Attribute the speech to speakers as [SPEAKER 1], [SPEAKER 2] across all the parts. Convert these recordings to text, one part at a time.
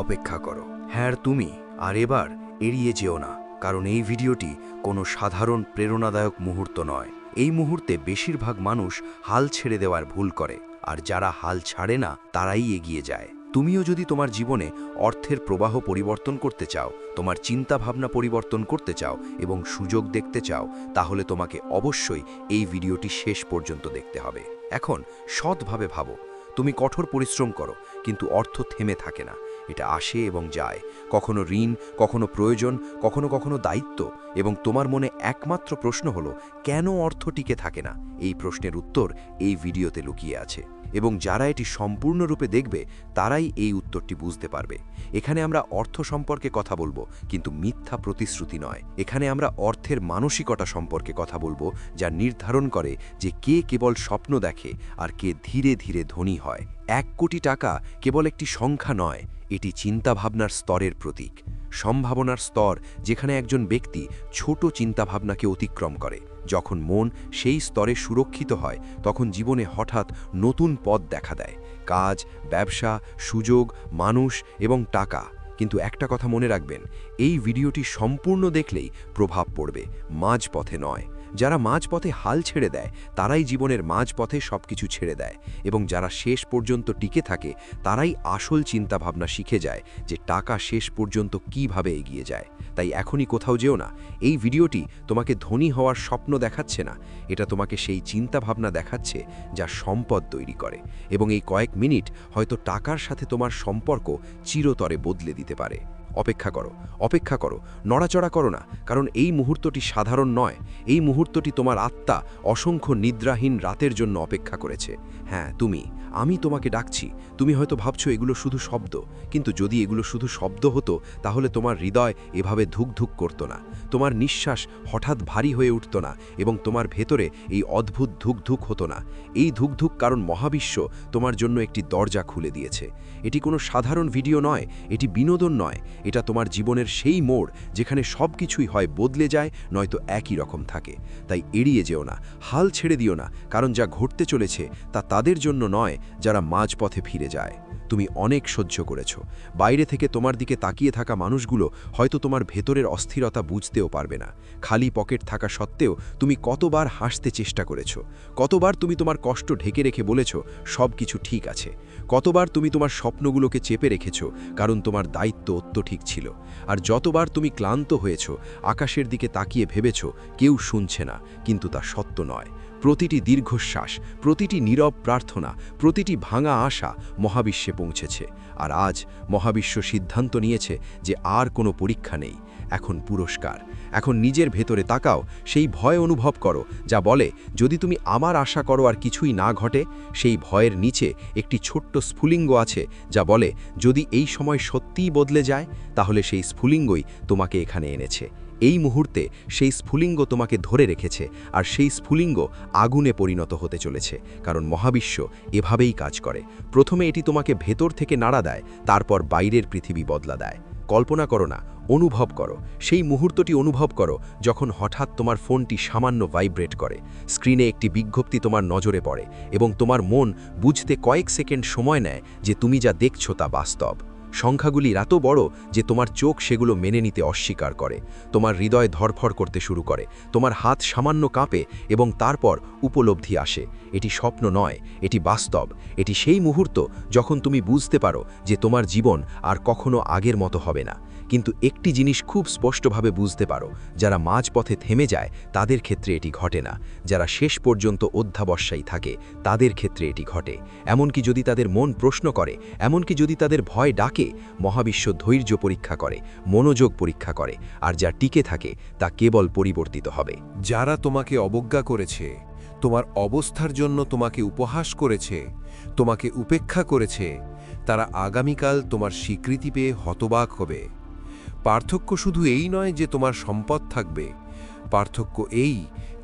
[SPEAKER 1] অপেক্ষা করো। হ্যাঁ তুমি, আর এবার এড়িয়ে যেও না, কারণ এই ভিডিওটি কোনো সাধারণ প্রেরণাদায়ক মুহূর্ত নয়। এই মুহূর্তে বেশিরভাগ মানুষ হাল ছেড়ে দেওয়ার ভুল করে, আর যারা হাল ছাড়ে না তারাই এগিয়ে যায়। তুমিও যদি তোমার জীবনে অর্থের প্রবাহ পরিবর্তন করতে চাও, তোমার চিন্তা ভাবনা পরিবর্তন করতে চাও এবং সুযোগ দেখতে চাও, তাহলে তোমাকে অবশ্যই এই ভিডিওটি শেষ পর্যন্ত দেখতে হবে। এখন সৎভাবে ভাবো, তুমি কঠোর পরিশ্রম করো, কিন্তু অর্থ থেমে থাকে না। এটা আসে এবং যায়, কখনো ঋণ, কখনো প্রয়োজন, কখনো কখনো দায়িত্ব, এবং তোমার মনে একমাত্র প্রশ্ন হলো কেন অর্থ টিকে থাকে না। এই প্রশ্নের উত্তর এই ভিডিওতে লুকিয়ে আছে, এবং যারা এটি সম্পূর্ণরূপে দেখবে তারাই এই উত্তরটি বুঝতে পারবে। এখানে আমরা অর্থ সম্পর্কে কথা বলবো, কিন্তু মিথ্যা প্রতিশ্রুতি নয়। এখানে আমরা অর্থের মানসিকতা সম্পর্কে কথা বলবো, যা নির্ধারণ করে যে কে কেবল স্বপ্ন দেখে আর কে ধীরে ধীরে ধনী হয়। 1 কোটি টাকা কেবল একটি সংখ্যা নয়, এটি চিন্তাভাবনার স্তরের প্রতীক, সম্ভাবনার স্তর, যেখানে একজন ব্যক্তি ছোট চিন্তাভাবনাকে অতিক্রম করে। যখন মন সেই স্তরে সুরক্ষিত হয়, তখন জীবনে হঠাৎ নতুন পথ দেখা দেয়, কাজ, ব্যবসা, সুযোগ, মানুষ এবং টাকা। কিন্তু একটা কথা মনে রাখবেন, এই ভিডিওটি সম্পূর্ণ দেখলেই প্রভাব পড়বে, মাঝপথে নয়। যারা মাঝপথে হাল ছেড়ে দেয় তারাই জীবনের মাঝপথে সবকিছু ছেড়ে দেয়, এবং যারা শেষ পর্যন্ত টিকে থাকে তারাই আসল চিন্তাভাবনা শিখে যায় যে টাকা শেষ পর্যন্ত কিভাবে এগিয়ে যায়। তাই এখনই কোথাও যেও না। এই ভিডিওটি তোমাকে ধনী হওয়ার স্বপ্ন দেখাচ্ছে না, এটা তোমাকে সেই চিন্তাভাবনা দেখাচ্ছে যা সম্পদ তৈরি করে, এবং এই কয়েক মিনিট হয়তো টাকার সাথে তোমার সম্পর্ক চিরতরে বদলে দিতে পারে। অপেক্ষা করো, অপেক্ষা করো, নড়াচড়া করো না, কারণ এই মুহূর্তটি সাধারণ নয়। এই মুহূর্তটি তোমার আত্মা অসংখ্য নিদ্রাহীন রাতের জন্য অপেক্ষা করেছে। হ্যাঁ তুমি, আমি তোমাকে ডাকছি। তুমি হয়তো ভাবছো এগুলো শুধু শব্দ, কিন্তু যদি এগুলো শুধু শব্দ হতো তাহলে তোমার হৃদয় এভাবে ধুকধুক করতো না, তোমার নিঃশ্বাস হঠাৎ ভারী হয়ে উঠত না, এবং তোমার ভেতরে এই অদ্ভুত ধুকধুক হতো না। এই ধুকধুক কারণ মহাবিশ্ব তোমার জন্য একটি দরজা খুলে দিয়েছে। এটি কোনো সাধারণ ভিডিও নয়, এটি বিনোদন নয়, এটা তোমার জীবনের সেই মোড় যেখানে সব কিছুই হয় বদলে যায়, নয়তো একই রকম থাকে। তাই এড়িয়ে যেও না, হাল ছেড়ে দিও না, কারণ যা ঘটতে চলেছে তা তাদের জন্য নয় যারা মাঝপথে ফিরে যায়। তুমি অনেক সহ্য করেছো, বাইরে থেকে তোমার দিকে তাকিয়ে থাকা মানুষগুলো হয়তো তোমার ভেতরের অস্থিরতা বুঝতেও পারবে না। খালি পকেট থাকা সত্ত্বেও তুমি কতবার হাসতে চেষ্টা করেছো, কতবার তুমি তোমার কষ্ট ঢেকে রেখে বলেছো সব কিছু ঠিক আছে, কতবার তুমি তোমার স্বপ্নগুলোকে চেপে রেখেছো কারণ তোমার দায়িত্ব ঠিক ছিল, আর যতবার তুমি ক্লান্ত হয়েছো, আকাশের দিকে তাকিয়ে ভেবেছো কেউ শুনছে না, কিন্তু তা সত্য নয়। প্রতিটি দীর্ঘশ্বাস, প্রতিটি নীরব প্রার্থনা, প্রতিটি ভাঙা আশা মহাবিশ্বে পৌঁছেছে, আর আজ মহাবিশ্ব সিদ্ধান্ত নিয়েছে যে আর কোনো পরীক্ষা নেই, এখন পুরস্কার। এখন নিজের ভেতরে তাকাও, সেই ভয় অনুভব করো যা বলে যদি তুমি আমার আশা করো আর কিছুই না ঘটে। সেই ভয়ের নিচে একটি ছোট্ট স্ফুলিঙ্গ আছে যা বলে যদি এই সময় সত্যিই বদলে যায়, তাহলে সেই স্ফুলিঙ্গই তোমাকে এখানে এনেছে। এই মুহূর্তে সেই স্ফুলিঙ্গ তোমাকে ধরে রেখেছে, আর সেই স্ফুলিঙ্গ আগুনে পরিণত হতে চলেছে, কারণ মহাবিশ্ব এভাবেই কাজ করে। প্রথমে এটি তোমাকে ভেতর থেকে নাড়া দেয়, তারপর বাইরের পৃথিবী বদলা দেয়। কল্পনা করো না, অনুভব করো। সেই মুহূর্তটি অনুভব করো যখন হঠাৎ তোমার ফোনটি সামান্য ভাইব্রেট করে, স্ক্রিনে একটি বিজ্ঞপ্তি তোমার নজরে পড়ে, এবং তোমার মন বুঝতে কয়েক সেকেন্ড সময় নেয় যে তুমি যা দেখছো তা বাস্তব। সংখ্যাগুলি এত বড় যে তোমার চোখ সেগুলো মেনে নিতে অস্বীকার করে, তোমার হৃদয় ধড়ফড় করতে শুরু করে, তোমার হাত সামান্য কাঁপে, এবং তারপর উপলব্ধি আসে এটি স্বপ্ন নয়, এটি বাস্তব। এটি সেই মুহূর্ত যখন তুমি বুঝতে পারো যে তোমার জীবন আর কখনো আগের মতো হবে না। কিন্তু একটি জিনিস খুব স্পষ্টভাবে বুঝতে পারো, যারা মাঝপথে থেমে যায় তাদের ক্ষেত্রে এটি ঘটে না, যারা শেষ পর্যন্ত অধ্যাবসায়ী থাকে তাদের ক্ষেত্রে এটি ঘটে। এমনকি যদি তাদের মন প্রশ্ন করে, এমনকি যদি তাদের ভয় ডাকে, মহাবিশ্ব ধৈর্য পরীক্ষা করে, মনোযোগ পরীক্ষা করে, আর যা টিকে থাকে তা কেবল পরিবর্তিত হবে।
[SPEAKER 2] যারা তোমাকে অবজ্ঞা করেছে, তোমার অবস্থার জন্য তোমাকে উপহাস করেছে, তোমাকে উপেক্ষা করেছে, তারা আগামীকাল তোমার স্বীকৃতি পেয়ে হতবাক হবে। পার্থক্য শুধু এই নয় যে তোমার সম্পদ থাকবে, পার্থক্য এই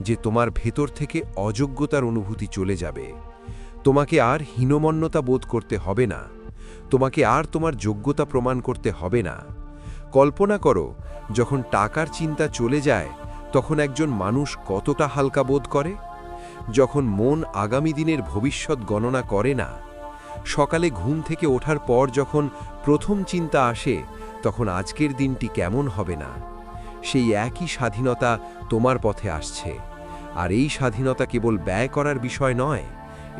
[SPEAKER 2] যে তোমার ভেতর থেকে অযোগ্যতার অনুভূতি চলে যাবে। তোমাকে আর হীনমন্যতা বোধ করতে হবে না, তোমাকে আর তোমার যোগ্যতা প্রমাণ করতে হবে না। কল্পনা করো, যখন টাকার চিন্তা চলে যায় তখন একজন মানুষ কতটা হালকা বোধ করে, যখন মন আগামী দিনের ভবিষ্যৎ গণনা করে না। সকালে ঘুম থেকে ওঠার পর যখন প্রথম চিন্তা আসে তখন আজকের দিনটি কেমন হবে না। সেই একই স্বাধীনতা তোমার পথে আসছে। আর এই স্বাধীনতা কেবল ব্যয় করার বিষয় নয়,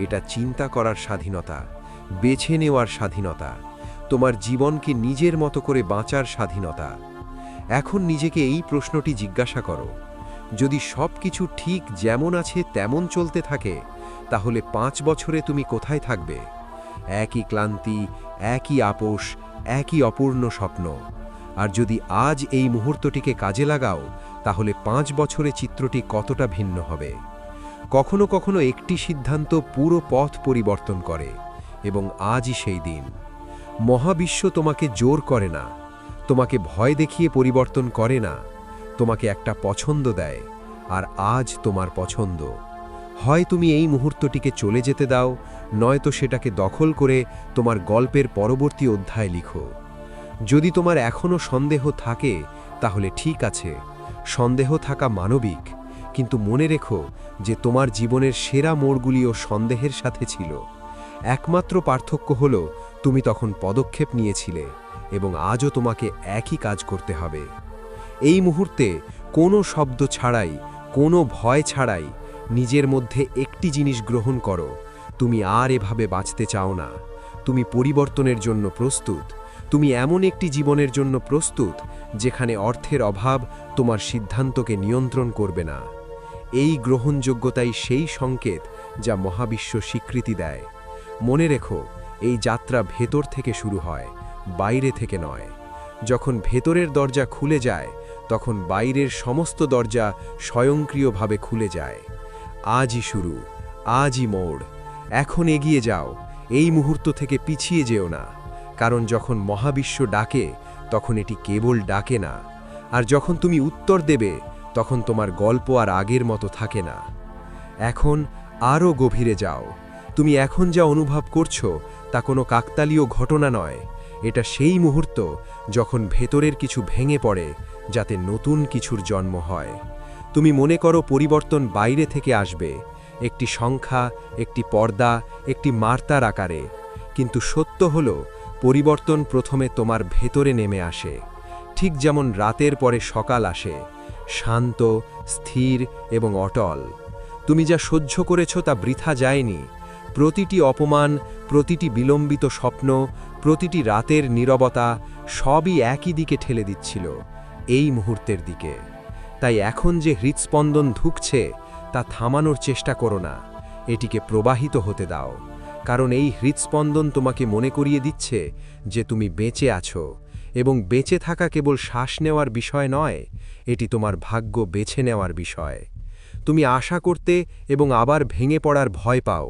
[SPEAKER 2] এটা চিন্তা করার স্বাধীনতা, বেছে নেওয়ার স্বাধীনতা, তোমার জীবনকে নিজের মতো করে বাঁচার স্বাধীনতা। এখন নিজেকে এই প্রশ্নটি জিজ্ঞাসা করো, যদি সব কিছু ঠিক যেমন আছে তেমন চলতে থাকে, তাহলে 5 বছরে তুমি কোথায় থাকবে? একই ক্লান্তি, একই আপোষ, একই অপূর্ণ স্বপ্ন। আর যদি আজ এই মুহূর্তটিকে কাজে লাগাও, তাহলে 5 বছরে চিত্রটি কতটা ভিন্ন হবে। কখনো কখনো একটি সিদ্ধান্ত পুরো পথ পরিবর্তন করে, এবং আজই সেই দিন। মহাবিশ্ব তোমাকে জোর করে না, তোমাকে ভয় দেখিয়ে পরিবর্তন করে না, তোমাকে একটা পছন্দ দেয়, আর আজ তোমার পছন্দ। হয় তুমি এই মুহূর্তটিকে চলে যেতে দাও, নয়তো সেটাকে দখল করে তোমার গল্পের পরবর্তী অধ্যায় লিখো। যদি তোমার এখনও সন্দেহ থাকে, তাহলে ঠিক আছে, সন্দেহ থাকা মানবিক, কিন্তু মনে রেখো যে তোমার জীবনের সেরা মোড়গুলিও সন্দেহের সাথে ছিল। একমাত্র পার্থক্য হল তুমি তখন পদক্ষেপ নিয়েছিলে, এবং আজও তোমাকে একই কাজ করতে হবে। এই মুহূর্তে কোনো শব্দ ছাড়াই, কোনো ভয় ছাড়াই নিজের মধ্যে একটি জিনিস গ্রহণ করো, তুমি আর এভাবে বাঁচতে চাও না। তুমি পরিবর্তনের জন্য প্রস্তুত। তুমি এমন একটি জীবনের জন্য প্রস্তুত যেখানে অর্থের অভাব তোমার সিদ্ধান্তকে নিয়ন্ত্রণ করবে না। এই গ্রহণযোগ্যতাই সেই সংকেত যা মহাবিশ্ব স্বীকৃতি দেয়। মনে রেখো, এই যাত্রা ভেতর থেকে শুরু হয়, বাইরে থেকে নয়। যখন ভেতরের দরজা খুলে যায়, তখন বাইরের সমস্ত দরজা স্বয়ংক্রিয়ভাবে খুলে যায়। আজই শুরু, আজই মোড়। এখন এগিয়ে যাও, এই মুহূর্ত থেকে পিছিয়ে যেও না। কারণ যখন মহাবিশ্ব ডাকে, তখন এটি কেবল ডাকে না। আর যখন তুমি উত্তর দেবে, তখন তোমার গল্প আর আগের মতো থাকে না। এখন আরও গভীরে যাও। তুমি এখন যা অনুভব করছো তা কোনো কাকতালীয় ঘটনা নয়। এটা সেই মুহূর্ত যখন ভেতরের কিছু ভেঙে পড়ে, যাতে নতুন কিছুর জন্ম হয়। তুমি মনে করো পরিবর্তন বাইরে থেকে আসবে, একটি সংখ্যা, একটি পর্দা, একটি মার্তার আকারে। কিন্তু সত্য হলো, পরিবর্তন প্রথমে তোমার ভেতরে নেমে আসে। ঠিক যেমন রাতের পরে সকাল আসে, শান্ত, স্থির এবং অটল। তুমি যা সহ্য করেছ তা বৃথা যায়নি। প্রতিটি অপমান, প্রতিটি বিলম্বিত স্বপ্ন, প্রতিটি রাতের নীরবতা, সবই একই দিকে ঠেলে দিচ্ছিল, এই মুহূর্তের দিকে। তাই এখন যে হৃৎস্পন্দন ধুকছে, তা থামানোর চেষ্টা করো না, এটিকে প্রবাহিত হতে দাও। কারণ এই হৃৎস্পন্দন তোমাকে মনে করিয়ে দিচ্ছে যে তুমি বেঁচে আছো, এবং বেঁচে থাকা কেবল শ্বাস নেওয়ার বিষয় নয়, এটি তোমার ভাগ্য বেছে নেওয়ার বিষয়। তুমি আশা করতে এবং আবার ভেঙে পড়ার ভয় পাও।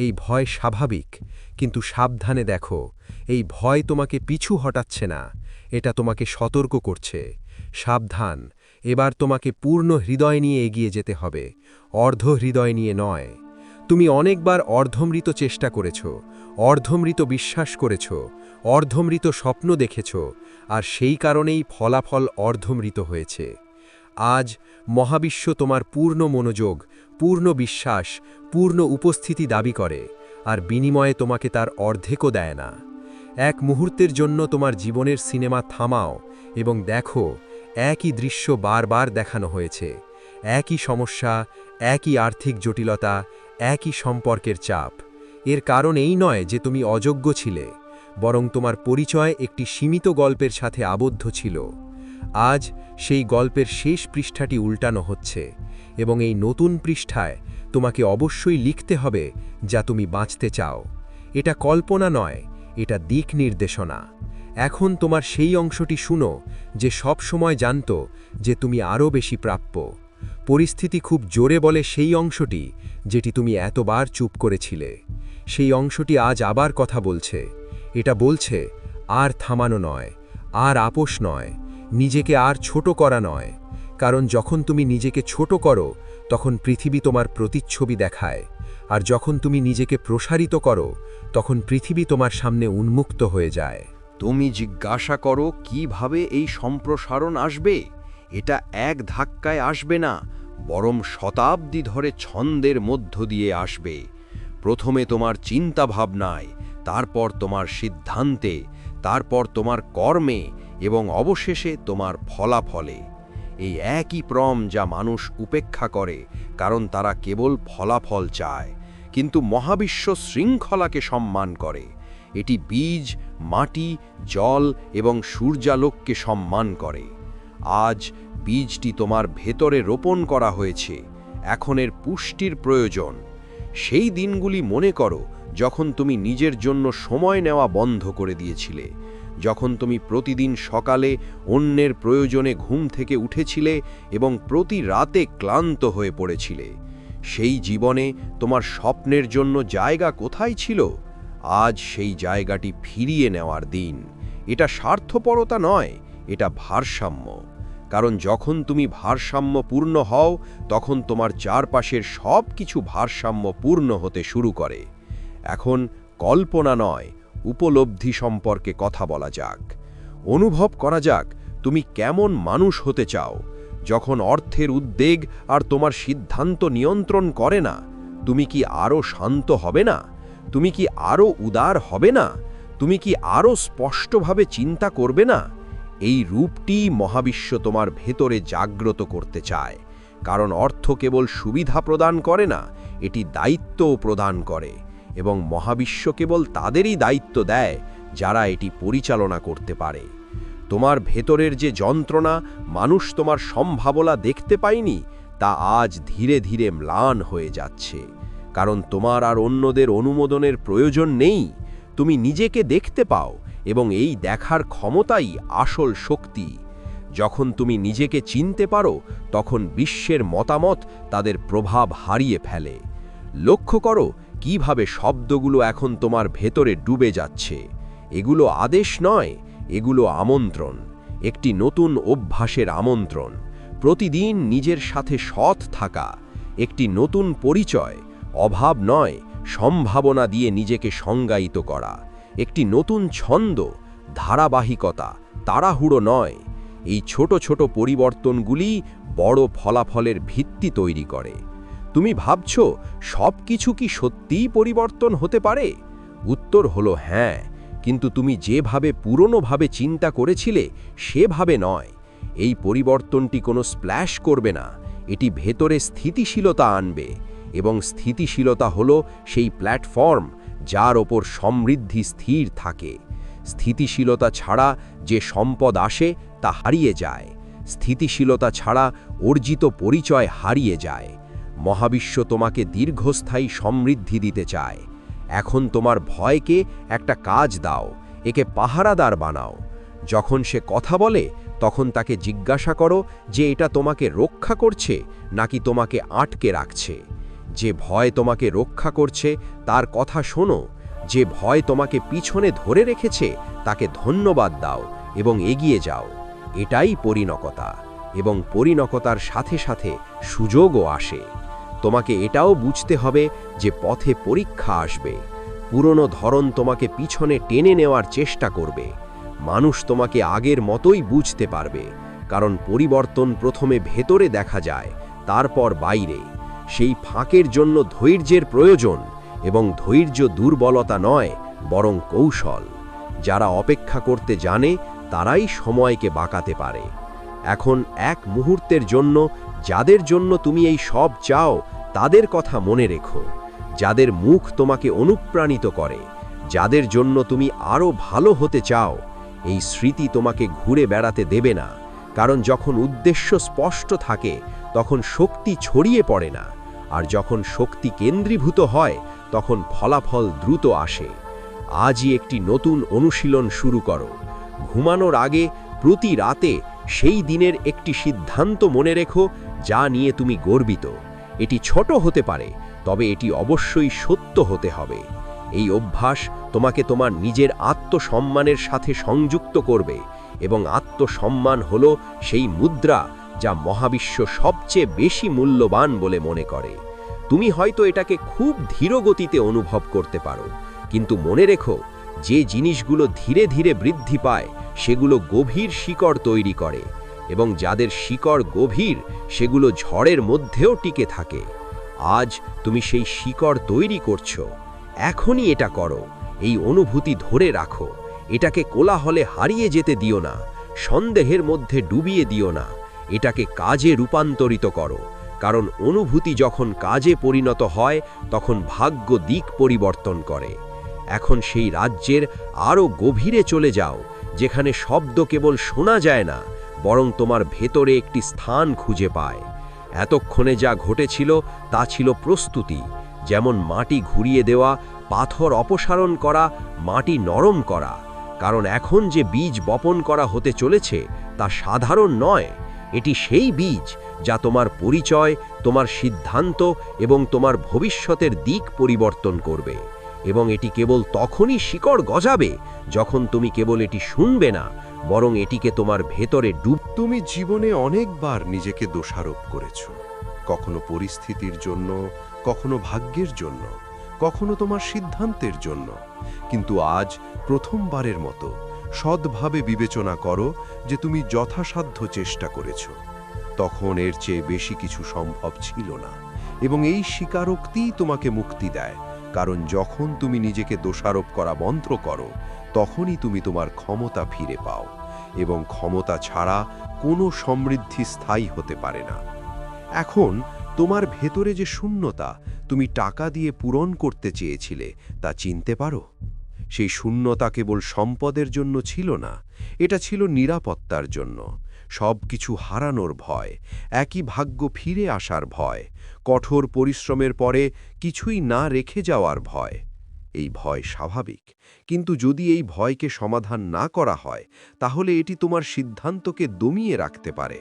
[SPEAKER 2] এই ভয় স্বাভাবিক, কিন্তু সাবধানে দেখো, এই ভয় তোমাকে পিছু হটাচ্ছে না, এটা তোমাকে সতর্ক করছে। সাবধান, এবার তোমাকে পূর্ণ হৃদয় নিয়ে এগিয়ে যেতে হবে, অর্ধ হৃদয় নিয়ে নয়। তুমি অনেকবার অর্ধমৃত চেষ্টা করেছ, অর্ধমৃত বিশ্বাস করেছ, অর্ধমৃত স্বপ্ন দেখেছ, আর সেই কারণেই ফলাফল অর্ধমৃত হয়েছে। আজ মহাবিশ্ব তোমার পূর্ণ মনোযোগ, পূর্ণ বিশ্বাস, পূর্ণ উপস্থিতি দাবি করে, আর বিনিময়ে তোমাকে তার অর্ধেকও দেয় না। এক মুহূর্তের জন্য তোমার জীবনের সিনেমা থামাও এবং দেখো, একই দৃশ্য বারবার দেখানো হয়েছে, একই সমস্যা, একই আর্থিক জটিলতা, একই সম্পর্কের চাপ। এর কারণ এই নয় যে তুমি অযোগ্য ছিলে, বরং তোমার পরিচয় একটি সীমিত গল্পের সাথে আবদ্ধ ছিল। আজ সেই গল্পের শেষ পৃষ্ঠাটি উল্টানো হচ্ছে, এবং এই নতুন পৃষ্ঠায় তোমাকে অবশ্যই লিখতে হবে যা তুমি বাঁচতে চাও। এটা কল্পনা নয়, এটা দিক নির্দেশনা। এখন তোমার সেই অংশটি শুনো যে সব সময় জানত যে তুমি আরও বেশি প্রাপ্য। পরিস্থিতি খুব জোরে বলে সেই অংশটি যেটি তুমি এতবার চুপ করেছিলে। সেই অংশটি আজ আবার কথা বলছে। এটা বলছে, আর থামানো নয়, আর আপোষ নয়, নিজেকে আর ছোট করা নয়। কারণ যখন তুমি নিজেকে ছোট করো, তখন পৃথিবী তোমার প্রতিচ্ছবি দেখায়, আর যখন তুমি নিজেকে প্রসারিত করো, তখন পৃথিবী তোমার সামনে উন্মুক্ত হয়ে যায়।
[SPEAKER 3] তুমি জিজ্ঞাসা করো কিভাবে এই সম্প্রসারণ আসবে। এটা এক ধাক্কায় আসবে না, বরং শতাব্দী ধরে ছন্দের মধ্য দিয়ে আসবে। প্রথমে তোমার চিন্তা ভাবনায়, তারপর তোমার সিদ্ধান্তে, তারপর তোমার কর্মে এবং অবশেষে তোমার ফলাফলে। এই একই প্রম যা মানুষ উপেক্ষা করে, কারণ তারা কেবল ফলাফল চায়, কিন্তু মহাবিশ্ব শৃঙ্খলাকে সম্মান করে। এটি বীজ, মাটি, জল এবং সূর্যালোককে সম্মান করে। আজ বীজটি তোমার ভেতরে রোপণ করা হয়েছে, এখন এর পুষ্টির প্রয়োজন। সেই দিনগুলি মনে করো যখন তুমি নিজের জন্য সময় নেওয়া বন্ধ করে দিয়েছিলে, যখন তুমি প্রতিদিন সকালে অন্যের প্রয়োজনে ঘুম থেকে উঠেছিলে এবং প্রতি রাতে ক্লান্ত হয়ে পড়েছিলে। সেই জীবনে তোমার স্বপ্নের জন্য জায়গা কোথায় ছিল? আজ সেই জায়গাটি ফিরিয়ে নেওয়ার দিন। এটা স্বার্থপরতা নয়, এটা ভারসাম্য। কারণ যখন তুমি ভারসাম্যপূর্ণ হও, তখন তোমার চারপাশের সব কিছু ভারসাম্যপূর্ণ হতে শুরু করে। এখন কল্পনা নয়, উপলব্ধি সম্পর্কে কথা বলা যাক। অনুভব করা যাক তুমি কেমন মানুষ হতে চাও। যখন অর্থের উদ্বেগ আর তোমার সিদ্ধান্ত নিয়ন্ত্রণ করে না, তুমি কি আরও শান্ত হবে না? তুমি কি আরও উদার হবে না? তুমি কি আরও স্পষ্টভাবে চিন্তা করবে না? এই রূপটি মহাবিশ্ব তোমার ভেতরে জাগ্রত করতে চায়। কারণ অর্থ কেবল সুবিধা প্রদান করে না, এটি দায়িত্বও প্রদান করে। এবং মহাবিশ্ব কেবল তাদেরই দায়িত্ব দেয় যারা এটি পরিচালনা করতে পারে। তোমার ভেতরের যে যন্ত্রণা মানুষ তোমার সম্ভাবনা দেখতে পায়নি, তা আজ ধীরে ধীরে ম্লান হয়ে যাচ্ছে। কারণ তোমার আর অন্যদের অনুমোদনের প্রয়োজন নেই। তুমি নিজেকে দেখতে পাও এবং এই দেখার ক্ষমতাই আসল শক্তি। যখন তুমি নিজেকে চিনতে পারো, তখন বিশ্বের মতামত তাদের প্রভাব হারিয়ে ফেলে। লক্ষ্য করো কিভাবে শব্দগুলো এখন তোমার ভেতরে ডুবে যাচ্ছে। এগুলো আদেশ নয়, এগুলো আমন্ত্রণ, একটি নতুন অভ্যাসের আমন্ত্রণ। প্রতিদিন নিজের সাথে সৎ থাকা, একটি নতুন পরিচয়, অভাব নয়, সম্ভাবনা দিয়ে নিজেকে সংজ্ঞায়িত করা, একটি নতুন ছন্দ, ধারাবাহিকতা, তাড়াহুড়ো নয়। এই ছোট ছোট পরিবর্তনগুলি বড় ফলাফলের ভিত্তি তৈরি করে। তুমি ভাবছো সব কিছু কি সত্যিই পরিবর্তন হতে পারে? উত্তর হলো হ্যাঁ, কিন্তু তুমি যেভাবে পুরনোভাবে চিন্তা করেছিলে সেভাবে নয়। এই পরিবর্তনটি কোনো স্প্ল্যাশ করবে না, এটি ভেতরে স্থিতিশীলতা আনবে। এবং স্থিতিশীলতা হলো সেই প্ল্যাটফর্ম যার ওপর সমৃদ্ধি স্থির থাকে। স্থিতিশীলতা ছাড়া যে সম্পদ আসে তা হারিয়ে যায়। স্থিতিশীলতা ছাড়া অর্জিত পরিচয় হারিয়ে যায়। মহাবিশ্ব তোমাকে দীর্ঘস্থায়ী সমৃদ্ধি দিতে চায়। এখন তোমার ভয়কে একটা কাজ দাও, একে পাহারাদার বানাও। যখন সে কথা বলে, তখন তাকে জিজ্ঞাসা করো যে এটা তোমাকে রক্ষা করছে নাকি তোমাকে আটকে রাখছে। যে ভয় তোমাকে রক্ষা করছে তার কথা শোনো। যে ভয় তোমাকে পিছনে ধরে রেখেছে তাকে ধন্যবাদ দাও এবং এগিয়ে যাও। এটাই পরিণকতা, এবং পরিণকতার সাথে সাথে সুযোগও আসে। তোমাকে এটাও বুঝতে হবে যে পথে পরীক্ষা আসবে। পুরনো ধরন তোমাকে পিছনে টেনে নেওয়ার চেষ্টা করবে। মানুষ তোমাকে আগের মতোই বুঝতে পারবে, কারণ পরিবর্তন প্রথমে ভেতরে দেখা যায়, তারপর বাইরে। সেই ফাঁকের জন্য ধৈর্যের প্রয়োজন, এবং ধৈর্য দুর্বলতা নয়, বরং কৌশল। যারা অপেক্ষা করতে জানে তারাই সময়কে বাঁকাতে পারে। এখন এক মুহূর্তের জন্য যাদের জন্য তুমি এই সব চাও তাদের কথা মনে রেখো। যাদের মুখ তোমাকে অনুপ্রাণিত করে, যাদের জন্য তুমি আরও ভালো হতে চাও। এই স্মৃতি তোমাকে ঘুরে বেড়াতে দেবে না, কারণ যখন উদ্দেশ্য স্পষ্ট থাকে তখন শক্তি ছড়িয়ে পড়ে না, আর যখন শক্তি কেন্দ্রীভূত হয় তখন ফলাফল দ্রুত আসে। আজই একটি নতুন অনুশীলন শুরু করো। ঘুমানোর আগে প্রতি রাতে সেই দিনের একটি সিদ্ধান্ত মনে রেখো যা নিয়ে তুমি গর্বিত। এটি ছোট হতে পারে, তবে এটি অবশ্যই সত্য হতে হবে। এই অভ্যাস তোমাকে তোমার নিজের আত্মসম্মানের সাথে সংযুক্ত করবে, এবং আত্মসম্মান হলো সেই মুদ্রা যা মহাবিশ্ব সবচেয়ে বেশি মূল্যবান বলে মনে করে। তুমি হয়তো এটাকে খুব ধীর গতিতে অনুভব করতে পারো, কিন্তু মনে রেখো যে জিনিসগুলো ধীরে ধীরে বৃদ্ধি পায় সেগুলো গভীর শিকড় তৈরি করে, এবং যাদের শিকড় গভীর সেগুলো ঝড়ের মধ্যেও টিকে থাকে। আজ তুমি সেই শিকড় তৈরি করছো। এখনই এটা করো, এই অনুভূতি ধরে রাখো, এটাকে কোলাহলে হারিয়ে যেতে দিও না, সন্দেহের মধ্যে ডুবিয়ে দিও না, এটাকে কাজে রূপান্তরিত করো, কারণ অনুভূতি যখন কাজে পরিণত হয় তখন ভাগ্য দিক পরিবর্তন করে। এখন সেই রাজ্যের আরও গভীরে চলে যাও, যেখানে শব্দ কেবল শোনা যায় না, বরং তোমার ভেতরে একটি স্থান খুঁজে পায়। এতক্ষণে যা ঘটেছিল তা ছিল প্রস্তুতি, যেমন মাটি ঘুরিয়ে দেওয়া, পাথর অপসারণ করা, মাটি নরম করা। কারণ এখন যে বীজ বপন করা হতে চলেছে তা সাধারণ নয়, এটি সেই বীজ যা তোমার পরিচয়, তোমার সিদ্ধান্ত এবং তোমার ভবিষ্যতের দিক পরিবর্তন করবে। এবং এটি কেবল তখনই শিকড় গজাবে যখন তুমি কেবল এটি শুনবে না, বরং এটিকে তোমার ভেতরে
[SPEAKER 2] তুমি জীবনে অনেকবার নিজেকে দোষারোপ করেছ, কখনো পরিস্থিতির জন্য, কখনো ভাগ্যের জন্য, কখনো তোমার সিদ্ধান্তের জন্য। কিন্তু আজ প্রথমবারের মতো সৎভাবে বিবেচনা করো যে তুমি যথাসাধ্য চেষ্টা করেছ। তখন এর চেয়ে বেশি কিছু সম্ভব ছিল না, এবং এই স্বীকারোক্তিই তোমাকে মুক্তি দেয়। কারণ যখন তুমি নিজেকে দোষারোপ করা বন্ধ করো, তখনই তুমি তোমার ক্ষমতা ফিরে পাও, এবং ক্ষমতা ছাড়া কোনো সমৃদ্ধি স্থায়ী হতে পারে না। এখন তোমার ভেতরে যে শূন্যতা তুমি টাকা দিয়ে পূরণ করতে চেয়েছিলে তা চিনতে পারো? সেই শূন্যতা কেবল সম্পদের জন্য ছিল না, এটা ছিল নিরাপত্তার জন্য। সব কিছু হারানোর ভয়, একই ভাগ্য ফিরে আসার ভয়, কঠোর পরিশ্রমের পরে কিছুই না রেখে যাওয়ার ভয়। এই ভয় স্বাভাবিক, কিন্তু যদি এই ভয়কে সমাধান না করা হয় তাহলে এটি তোমার সিদ্ধান্তকে দমিয়ে রাখতে পারে।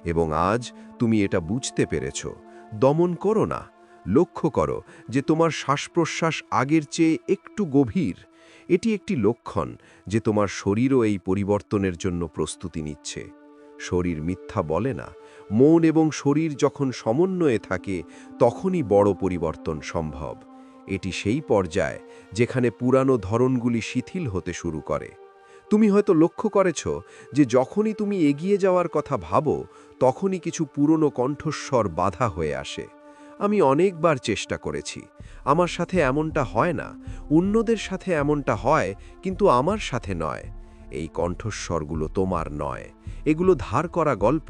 [SPEAKER 2] এবং আজ তুমি এটা বুঝতে পেরেছ। দমন করো না, লক্ষ্য করো যে তোমার শ্বাস-প্রশ্বাস আগের চেয়ে একটু গভীর। এটি একটি লক্ষণ যে তোমার শরীরও এই পরিবর্তনের জন্য প্রস্তুতি নিচ্ছে। শরীর মিথ্যা বলে না। মন এবং শরীর যখন সমন্বয়ে থাকে তখনই বড় পরিবর্তন সম্ভব। এটি সেই পর্যায় যেখানে পুরানো ধরনগুলি শিথিল হতে শুরু করে। তুমি হয়তো লক্ষ্য করেছ যে যখনই তুমি এগিয়ে যাওয়ার কথা ভাবো তখনই কিছু পুরনো কণ্ঠস্বর বাধা হয়ে আসে। আমি অনেকবার চেষ্টা করেছি, আমার সাথে এমনটা হয় না, অন্যদের সাথে এমনটা হয়, কিন্তু আমার সাথে নয়। এই কণ্ঠস্বরগুলো তোমার নয়, এগুলো ধার করা গল্প,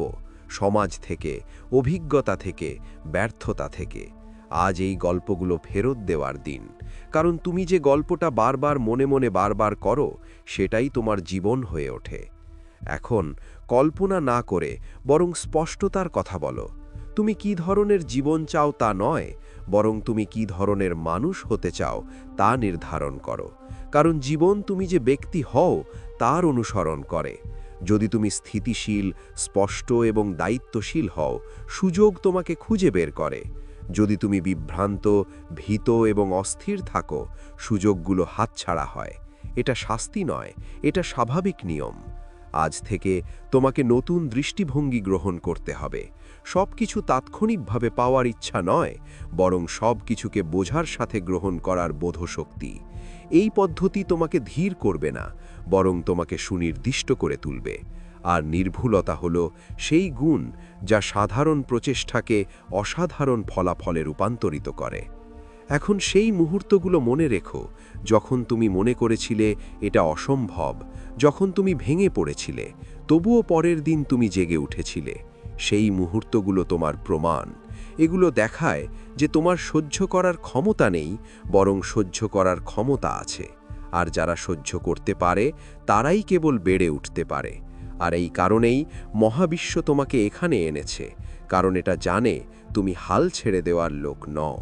[SPEAKER 2] সমাজ থেকে, অভিজ্ঞতা থেকে, ব্যর্থতা থেকে। আজ এই গল্পগুলো ফেরত দেওয়ার দিন, কারণ তুমি যে গল্পটা বারবার মনে মনে বারবার করো সেটাই তোমার জীবন হয়ে ওঠে। এখন কল্পনা না করে বরং স্পষ্টতার কথা বলো। তুমি কি ধরনের জীবন চাও তা নয়, বরং তুমি কি ধরনের মানুষ হতে চাও তা নির্ধারণ করো। কারণ জীবন তুমি যে ব্যক্তি হও তার অনুসরণ করে। যদি তুমি স্থিতিশীল, স্পষ্ট এবং দায়িত্বশীল হও, সুযোগ তোমাকে খুঁজে বের করে। যদি তুমি বিভ্রান্ত, ভীত এবং অস্থির থাকো, সুযোগগুলো হাতছাড়া হয়। এটা শাস্তি নয়, এটা স্বাভাবিক নিয়ম। আজ থেকে তোমাকে নতুন দৃষ্টিভঙ্গি গ্রহণ করতে হবে। সব কিছু তাৎক্ষণিকভাবে পাওয়ার ইচ্ছা নয়, বরং সব কিছুকে বোঝার সাথে গ্রহণ করার বোধশক্তি। এই পদ্ধতি তোমাকে ধীর করবে না, বরং তোমাকে সুনির্দিষ্ট করে তুলবে। আর নির্ভুলতা হলো সেই গুণ যা সাধারণ প্রচেষ্টাকে অসাধারণ ফলাফলে রূপান্তরিত করে। এখন সেই মুহূর্তগুলো মনে রেখো যখন তুমি মনে করেছিলে এটা অসম্ভব, যখন তুমি ভেঙে পড়েছিলে, তবুও পরের দিন তুমি জেগে উঠেছিলে। সেই মুহূর্তগুলো তোমার প্রমাণ। এগুলো দেখায় যে তোমার সহ্য করার ক্ষমতা নেই, বরং সহ্য করার ক্ষমতা আছে। আর যারা সহ্য করতে পারে তারাই কেবল বেড়ে উঠতে পারে। আর এই কারণেই মহাবিশ্ব তোমাকে এখানে এনেছে, কারণ এটা জানে তুমি হাল ছেড়ে দেওয়ার লোক নও।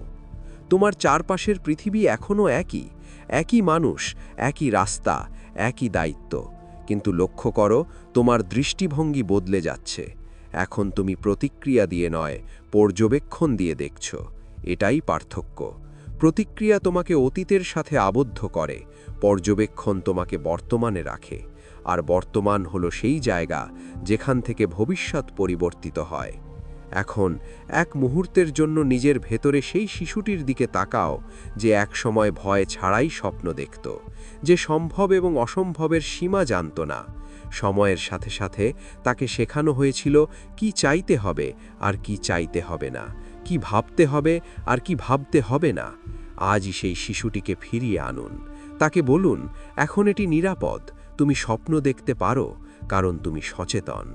[SPEAKER 2] তোমার চারপাশের পৃথিবী এখনও একই মানুষ, একই রাস্তা, একই দায়িত্ব। কিন্তু লক্ষ্য করো, তোমার দৃষ্টিভঙ্গি বদলে যাচ্ছে। এখন তুমি প্রতিক্রিয়া দিয়ে নয়, পর্যবেক্ষণ দিয়ে দেখছ। এটাই পার্থক্য। প্রতিক্রিয়া তোমাকে অতীতের সাথে আবদ্ধ করে, পর্যবেক্ষণ তোমাকে বর্তমানে রাখে। আর বর্তমান হলো সেই জায়গা যেখান থেকে ভবিষ্যৎ পরিবর্তিত হয়। এখন এক মুহূর্তের জন্য নিজের ভেতরে সেই শিশুটির দিকে তাকাও যে একসময় ভয় ছাড়াই স্বপ্ন দেখত, যে সম্ভব এবং অসম্ভবের সীমা জানত না। সময়ের সাথে সাথে তাকে শেখানো হয়েছিল কি চাইতে হবে আর কি চাইতে হবে না, কি ভাবতে হবে আর কি ভাবতে হবে না। আজই সেই শিশুটিকে ফিরিয়ে আনুন। তাকে বলুন, এখন এটি নিরাপদ, তুমি স্বপ্ন দেখতে পারো, কারণ তুমি সচেতন।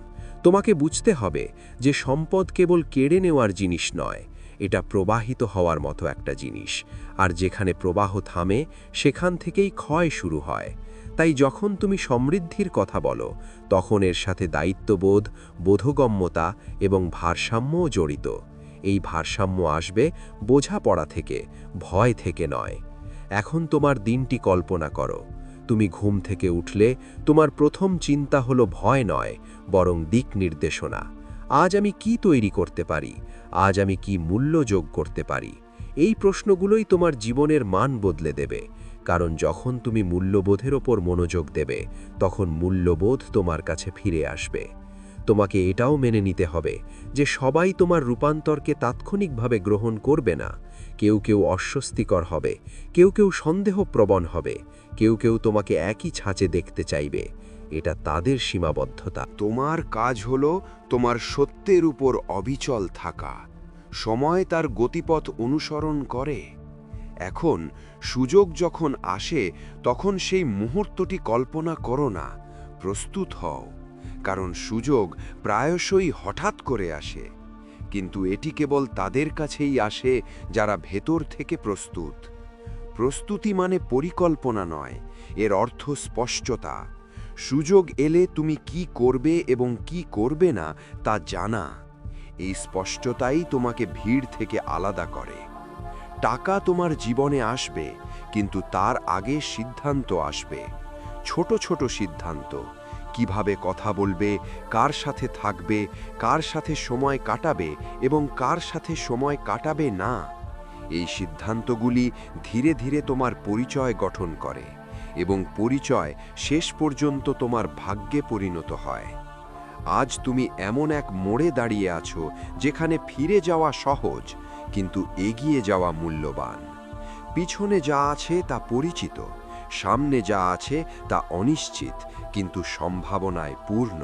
[SPEAKER 2] তোমাকে বুঝতে হবে যে সম্পদ কেবল কেড়ে নেওয়ার জিনিস নয়, এটা প্রবাহিত হওয়ার মতো একটা জিনিস, আর যেখানে প্রবাহ থামে সেখান থেকেই ক্ষয় শুরু হয়। তাই যখন তুমি সমৃদ্ধির কথা বলো, তখন এর সাথে দায়িত্ববোধ, বোধগম্যতা এবং ভারসাম্যও জড়িত। এই ভারসাম্য আসবে বোঝাপড়া থেকে, ভয় থেকে নয়। এখন তোমার দিনটি কল্পনা করো। তুমি ঘুম থেকে উঠলে তোমার প্রথম চিন্তা হলো ভয় নয়, বরং দিক নির্দেশনা। আজ আমি কি তৈরি করতে পারি? আজ আমি কি মূল্য যোগ করতে পারি? এই প্রশ্নগুলোই তোমার জীবনের মান বদলে দেবে, কারণ যখন তুমি মূল্যবোধের ওপর মনোযোগ দেবে, তখন মূল্যবোধ তোমার কাছে ফিরে আসবে। তোমাকে এটাও মেনে নিতে হবে যে সবাই তোমার রূপান্তরকে তাৎক্ষণিকভাবে গ্রহণ করবে না। কেউ কেউ অস্বস্তিকর হবে, কেউ কেউ সন্দেহপ্রবণ হবে, কেউ কেউ তোমাকে একই ছাঁচে দেখতে চাইবে। এটা তাদের সীমাবদ্ধতা।
[SPEAKER 4] তোমার কাজ হলো তোমার সত্যের উপর অবিচল থাকা। সময় তার গতিপথ অনুসরণ করে। এখন সুযোগ যখন আসে, তখন সেই মুহূর্তটি কল্পনা করো না, প্রস্তুত হও। কারণ সুযোগ প্রায়শই হঠাৎ করে আসে, কিন্তু এটি কেবল তাদের কাছেই আসে যারা ভেতর থেকে প্রস্তুত। প্রস্তুতি মানে পরিকল্পনা নয়, এর অর্থ স্পষ্টতা। সুযোগ এলে তুমি কি করবে এবং কি করবে না তা জানা। এই স্পষ্টতাই তোমাকে ভিড় থেকে আলাদা করে। টাকা তোমার জীবনে আসবে, কিন্তু তার আগে সিদ্ধান্ত আসবে। ছোট ছোট সিদ্ধান্ত, কিভাবে কথা বলবে, কার সাথে থাকবে, কার সাথে সময় কাটাবে এবং কার সাথে সময় কাটাবে না। এই সিদ্ধান্তগুলি ধীরে ধীরে তোমার পরিচয় গঠন করে, এবং পরিচয় শেষ পর্যন্ত তোমার ভাগ্যে পরিণত হয়। আজ তুমি এমন এক মোড়ে দাঁড়িয়ে আছো যেখানে ফিরে যাওয়া সহজ, কিন্তু এগিয়ে যাওয়া মূল্যবান। পিছনে যা আছে তা পরিচিত, সামনে যা আছে তা অনিশ্চিত কিন্তু সম্ভাবনায় পূর্ণ।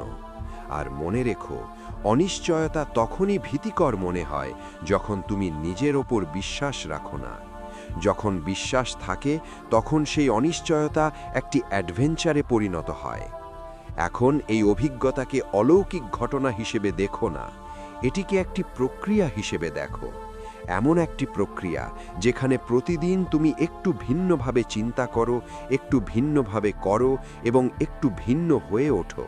[SPEAKER 4] আর মনে রেখো, অনিশ্চয়তা তখনই ভীতিকর মনে হয় যখন তুমি নিজের ওপর বিশ্বাস রাখো না। যখন বিশ্বাস থাকে, তখন সেই অনিশ্চয়তা একটি অ্যাডভেঞ্চারে পরিণত হয়। এখন এই অভিজ্ঞতাকে অলৌকিক ঘটনা হিসেবে দেখো না, এটিকে একটি প্রক্রিয়া হিসেবে দেখো। এমন একটি প্রক্রিয়া যেখানে প্রতিদিন তুমি একটু ভিন্নভাবে চিন্তা করো, একটু ভিন্নভাবে করো এবং একটু ভিন্ন হয়ে ওঠো।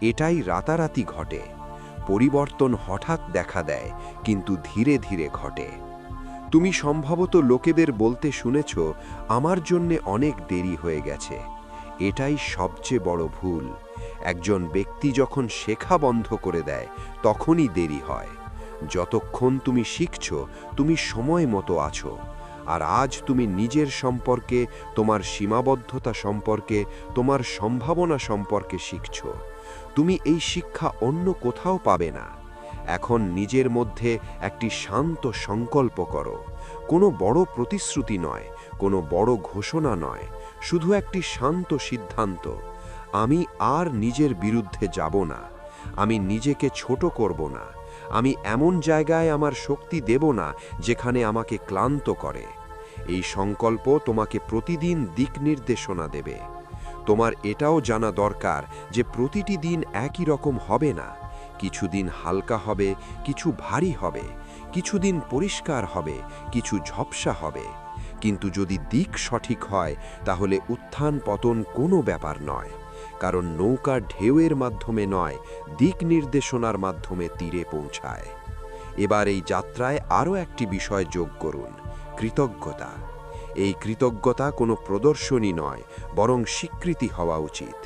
[SPEAKER 4] এটাই রাতারাতি ঘটে। পরিবর্তন হঠাৎ দেখা দেয়, কিন্তু ধীরে ধীরে ঘটে। তুমি সম্ভবত লোকেদের বলতে শুনেছ, আমার জন্যে অনেক দেরি হয়ে গেছে। এটাই সবচেয়ে বড় ভুল। একজন ব্যক্তি যখন শেখা বন্ধ করে দেয়, তখনই দেরি হয়। যতক্ষণ তুমি শিখছ, তুমি সময় মতো আছো। আর আজ তুমি নিজের সম্পর্কে, তোমার সীমাবদ্ধতা সম্পর্কে, তোমার সম্ভাবনা সম্পর্কে শিখছ। তুমি এই শিক্ষা অন্য কোথাও পাবে না। এখন নিজের মধ্যে একটি শান্ত সংকল্প করো। কোনো বড় প্রতিশ্রুতি নয়, কোনো বড় ঘোষণা নয়, শুধু একটি শান্ত সিদ্ধান্ত। আমি আর নিজের বিরুদ্ধে যাব না। আমি নিজেকে ছোট করব না। আমি এমন জায়গায় আমার শক্তি দেব না যেখানে আমাকে ক্লান্ত করে। এই সংকল্প তোমাকে প্রতিদিন দিক নির্দেশনা দেবে। তোমার এটাও জানা দরকার যে প্রতিটি দিন একই রকম হবে না। কিছু দিন হালকা হবে, কিছু ভারী হবে, কিছু দিন পরিষ্কার হবে, কিছু ঝাপসা হবে। কিন্তু যদি দিক সঠিক হয়, তাহলে উত্থান পতন কোনো ব্যাপার নয়। কারণ নৌকা ঢেউয়ের মাধ্যমে নয়, দিক নির্দেশনার মাধ্যমে তীরে পৌঁছায়। এবার এই যাত্রায় আরও একটি বিষয় যোগ করুন, কৃতজ্ঞতা। এই কৃতজ্ঞতা কোনো প্রদর্শনী নয়, বরং স্বীকৃতি হওয়া উচিত।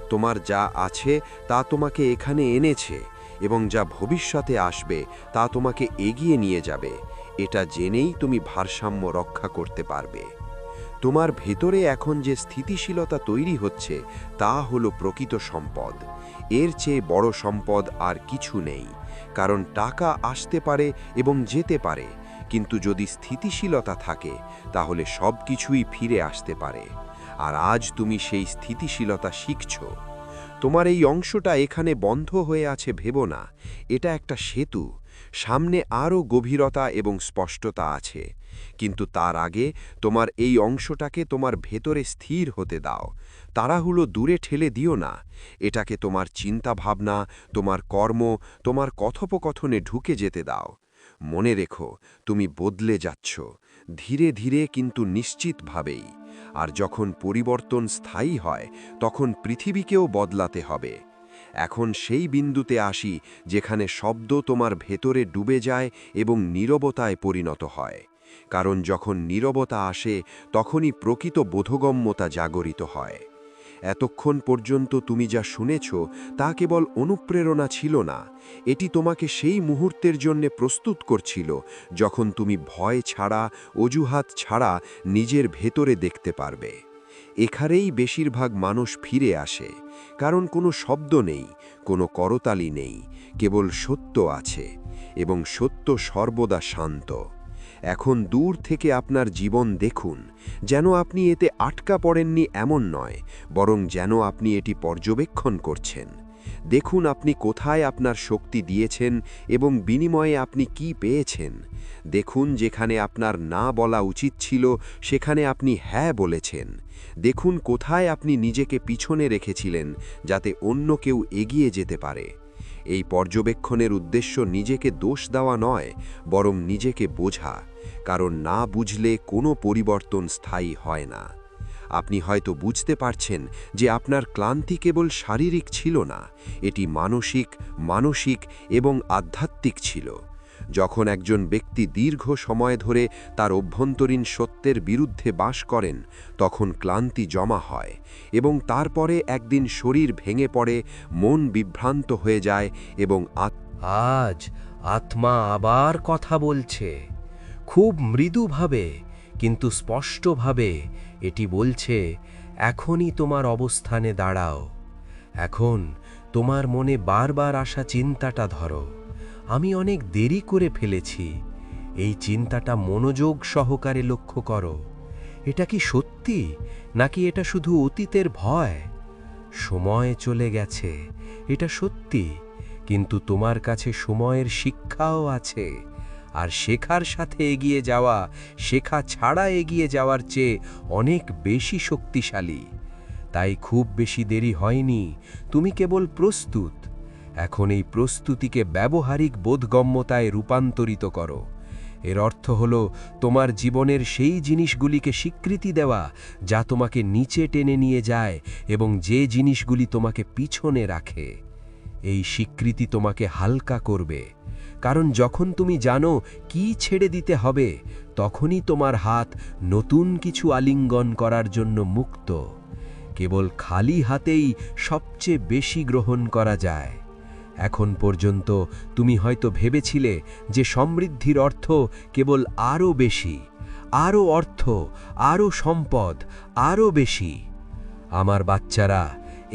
[SPEAKER 4] তোমার যা আছে তা তোমাকে এখানে এনেছে, এবং যা ভবিষ্যতে আসবে তা তোমাকে এগিয়ে নিয়ে যাবে। এটা জেনেই তুমি ভারসাম্য রক্ষা করতে পারবে। তোমার ভেতরে এখন যে স্থিতিশীলতা তৈরি হচ্ছে, তা হলো প্রকৃত সম্পদ। এর চেয়ে বড় সম্পদ আর কিছু নেই। কারণ টাকা আসতে পারে এবং যেতে পারে, কিন্তু যদি স্থিতিশীলতা থাকে, তাহলে সব কিছুই ফিরে আসতে পারে। আর আজ তুমি সেই স্থিতিশীলতা শিখছ। তোমার এই অংশটা এখানে বন্ধ হয়ে আছে ভেবো না। এটা একটা সেতু, সামনে আরও গভীরতা এবং স্পষ্টতা আছে, কিন্তু তার আগে তোমার এই অংশটাকে তোমার ভেতরে স্থির হতে দাও। তাড়াহুড়ো দূরে ঠেলে দিও না। এটাকে তোমার চিন্তাভাবনা, তোমার কর্ম, তোমার কথোপকথনে ঢুকে যেতে দাও। মনে রেখো, তুমি বদলে যাচ্ছ, ধীরে ধীরে কিন্তু নিশ্চিতভাবেই। আর যখন পরিবর্তন স্থায়ী হয়, তখন পৃথিবীকেও বদলাতে হবে। এখন সেই বিন্দুতে আসি যেখানে শব্দ তোমার ভেতরে ডুবে যায় এবং নীরবতায় পরিণত হয়। কারণ যখন নীরবতা আসে, তখনই প্রকৃত বোধগম্যতা জাগরিত হয়। এতক্ষণ পর্যন্ত তুমি যা শুনেছ তা কেবল অনুপ্রেরণা ছিল না, এটি তোমাকে সেই মুহূর্তের জন্য প্রস্তুত করছিল যখন তুমি ভয় ছাড়া, অজুহাত ছাড়া নিজের ভেতরে দেখতে পারবে। এখানেই বেশিরভাগ মানুষ ফিরে আসে, কারণ কোনো শব্দ নেই, কোনো করতালি নেই, কেবল সত্য আছে, এবং সত্য সর্বদা শান্ত। এখন দূর থেকে আপনার জীবন দেখুন, যেন আপনি এতে আটকা পড়েননি এমন নয়, বরং যেন আপনি এটি পর্যবেক্ষণ করছেন। দেখুন আপনি কোথায় আপনার শক্তি দিয়েছেন এবং বিনিময়ে আপনি কি পেয়েছেন। দেখুন যেখানে আপনার না বলা উচিত ছিল সেখানে আপনি হ্যাঁ বলেছেন। দেখুন কোথায় আপনি নিজেকে পিছনে রেখেছিলেন যাতে অন্য কেউ এগিয়ে যেতে পারে। এই পর্যবেক্ষণের উদ্দেশ্য নিজেকে দোষ দেওয়া নয়, বরং নিজেকে বোঝা, কারণ না বুঝলে কোনো পরিবর্তন স্থায়ী হয় না। আপনি হয়তো বুঝতে পারছেন যে আপনার ক্লান্তি কেবল শারীরিক ছিল না, এটি মানসিক এবং আধ্যাত্মিক ছিল। যখন একজন ব্যক্তি দীর্ঘ সময় ধরে তার অভ্যন্তরীণ সত্যের বিরুদ্ধে বাস করেন, তখন ক্লান্তি জমা হয় এবং তারপরে একদিন শরীর ভেঙে পড়ে, মন বিভ্রান্ত হয়ে যায় এবং
[SPEAKER 5] আজ আত্মা আবার কথা বলছে, খুব মৃদুভাবে কিন্তু স্পষ্টভাবে। এটি বলছে, এখনই তোমার অবস্থানে দাঁড়াও। এখন তোমার মনে বারবার আসা চিন্তাটা ধরো, আমি অনেক দেরি করে ফেলেছি। এই চিন্তাটা মনোযোগ সহকারে লক্ষ্য করো। এটা কি সত্যি, নাকি এটা শুধু অতীতের ভয়? সময় চলে গেছে, এটা সত্যি, কিন্তু তোমার কাছে সময়ের শিক্ষাও আছে। আর শেখার সাথে এগিয়ে যাওয়া, শেখা ছাড়া এগিয়ে যাওয়ার চেয়ে অনেক বেশি শক্তিশালী। তাই খুব বেশি দেরি হয়নি, তুমি কেবল প্রস্তুত। এখন এই প্রস্তুতিকে ব্যবহারিক বোধগম্যতায় রূপান্তরিত করো। এর অর্থ হল তোমার জীবনের সেই জিনিসগুলিকে স্বীকৃতি দেওয়া যা তোমাকে নিচে টেনে নিয়ে যায় এবং যে জিনিসগুলি তোমাকে পিছনে রাখে। এই স্বীকৃতি তোমাকে হালকা করবে, কারণ যখন তুমি জানো কি ছেড়ে দিতে হবে, তখনই তোমার হাত নতুন কিছু আলিঙ্গন করার জন্য মুক্ত। কেবল খালি হাতেই সবচেয়ে বেশি গ্রহণ করা যায়। এখন পর্যন্ত তুমি হয়তো ভেবেছিলে যে সমৃদ্ধির অর্থ কেবল আরও বেশি, আরও অর্থ, আরও সম্পদ, আরও বেশি। আমার বাচ্চারা,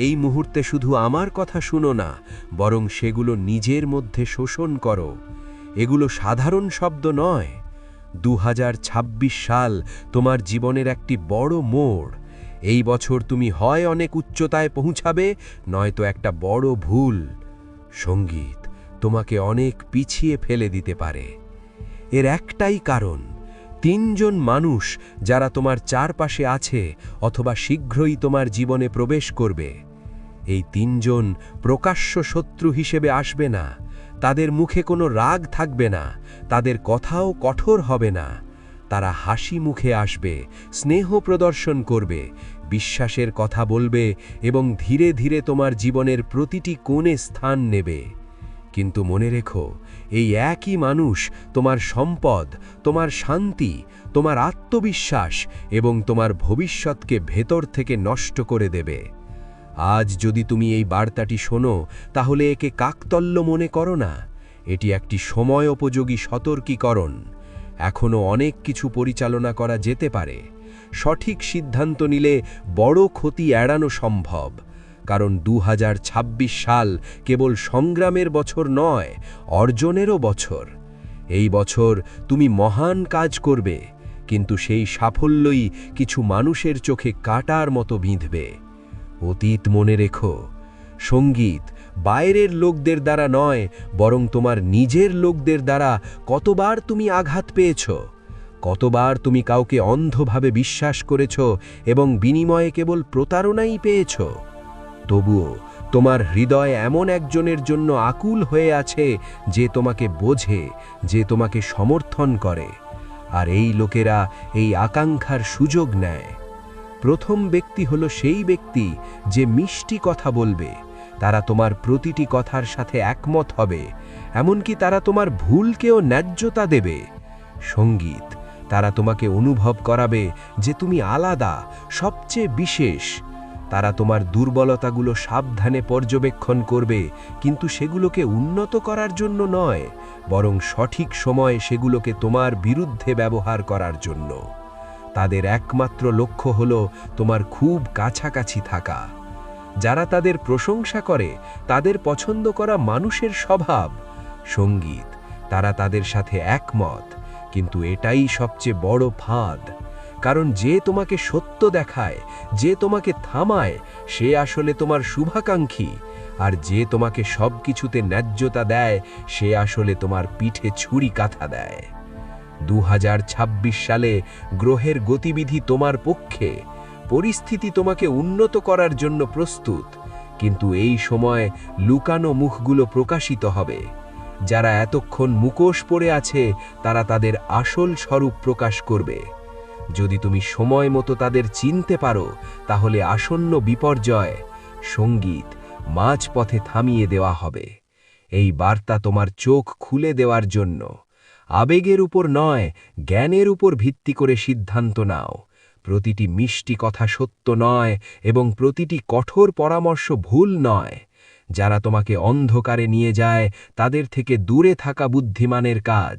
[SPEAKER 5] এই মুহূর্তে শুধু আমার কথা শুনো না, বরং সেগুলো নিজের মধ্যে শোষণ করো। এগুলো সাধারণ শব্দ নয়। 2026 সাল তোমার জীবনের একটি বড় মোড়। এই বছর তুমি হয় অনেক উচ্চতায় পৌঁছাবে, নয়তো একটা বড় ভুল। সঙ্গীত তোমাকে অনেক পিছিয়ে ফেলে দিতে পারে। এর একটাই কারণ, 3 জন মানুষ যারা তোমার চারপাশে আছে অথবা শীঘ্রই তোমার জীবনে প্রবেশ করবে। এই 3 জন প্রকাশ্য শত্রু হিসেবে আসবে না, তাদের মুখে কোনো রাগ থাকবে না, তাদের কথাও কঠোর হবে না। তারা হাসি মুখে আসবে, স্নেহ প্রদর্শন করবে, বিশ্বাসের কথা বলবে এবং ধীরে ধীরে তোমার জীবনের প্রতিটি কোণে স্থান নেবে। কিন্তু মনে রেখো, এই একই মানুষ তোমার সম্পদ, তোমার শান্তি, তোমার আত্মবিশ্বাস এবং তোমার ভবিষ্যৎকে ভেতর থেকে নষ্ট করে দেবে। আজ যদি তুমি এই বার্তাটি শোনো, তাহলে একে কাকতালীয় মনে করো না। এটি একটি সময়োপযোগী সতর্কীকরণ। এখনও অনেক কিছু পরিচালনা করা যেতে পারে। সঠিক সিদ্ধান্ত নিলে বড় ক্ষতি এড়ানো সম্ভব। কারণ 2026 সাল কেবল সংগ্রামের বছর নয়, অর্জনেরও বছর। এই বছর তুমি মহান কাজ করবে, কিন্তু সেই সাফল্যই কিছু মানুষের চোখে কাঁটার মতো বিঁধবে। অতীত মনে রেখো, সঙ্গীত বাইরের লোকদের দ্বারা নয়, বরং তোমার নিজের লোকদের দ্বারা কতবার তুমি আঘাত পেয়েছ, কতবার তুমি কাউকে অন্ধভাবে বিশ্বাস করেছ এবং বিনিময়ে কেবল প্রতারণাই পেয়েছ। তবুও তোমার হৃদয় এমন একজনের জন্য আকুল হয়ে আছে যে তোমাকে বোঝে, যে তোমাকে সমর্থন করে, আর এই লোকেরা এই আকাঙ্ক্ষার সুযোগ নেয়। প্রথম ব্যক্তি হলো সেই ব্যক্তি যে মিষ্টি কথা বলবে, তারা তোমার প্রতিটি কথার সাথে একমত হবে, এমনকি তারা তোমার ভুলকেও ন্যায্যতা দেবে। সঙ্গীত, তারা তোমাকে অনুভব করাবে যে তুমি আলাদা, সবচেয়ে বিশেষ। তারা তোমার দুর্বলতাগুলো সাবধানে পর্যবেক্ষণ করবে, কিন্তু সেগুলোকে উন্নত করার জন্য নয়, বরং সঠিক সময়ে সেগুলোকে তোমার বিরুদ্ধে ব্যবহার করার জন্য। তাদের একমাত্র লক্ষ্য হলো তোমার খুব কাছাকাছি থাকা। যারা তাদের প্রশংসা করে তাদের পছন্দ করা মানুষের স্বভাব। সঙ্গীত, তারা তাদের সাথে একমত, কিন্তু এটাই সবচেয়ে বড় ফাঁদ। কারণ যে তোমাকে সত্য দেখায়, যে তোমাকে থামায়, সে আসলে তোমার শুভাকাঙ্ক্ষী, আর যে তোমাকে সব কিছুতে ন্যায্যতা দেয়, সে আসলে তোমার পিঠে ছুরি কাঁথা দেয়। 2026 সালে গ্রহের গতিবিধি তোমার পক্ষে, পরিস্থিতি তোমাকে উন্নত করার জন্য প্রস্তুত, কিন্তু এই সময় লুকানো মুখগুলো প্রকাশিত হবে। যারা এতক্ষণ মুখোশ পরে আছে তারা তাদের আসল স্বরূপ প্রকাশ করবে। যদি তুমি সময় মতো তাদের চিনতে পারো, তাহলে আসন্ন বিপর্যয়, সঙ্গীত, মাঝপথে থামিয়ে দেওয়া হবে। এই বার্তা তোমার চোখ খুলে দেওয়ার জন্য। আবেগের উপর নয়, জ্ঞানের উপর ভিত্তি করে সিদ্ধান্ত নাও। প্রতিটি মিষ্টি কথা সত্য নয় এবং প্রতিটি কঠোর পরামর্শ ভুল নয়। যারা তোমাকে অন্ধকারে নিয়ে যায় তাদের থেকে দূরে থাকা বুদ্ধিমানের কাজ,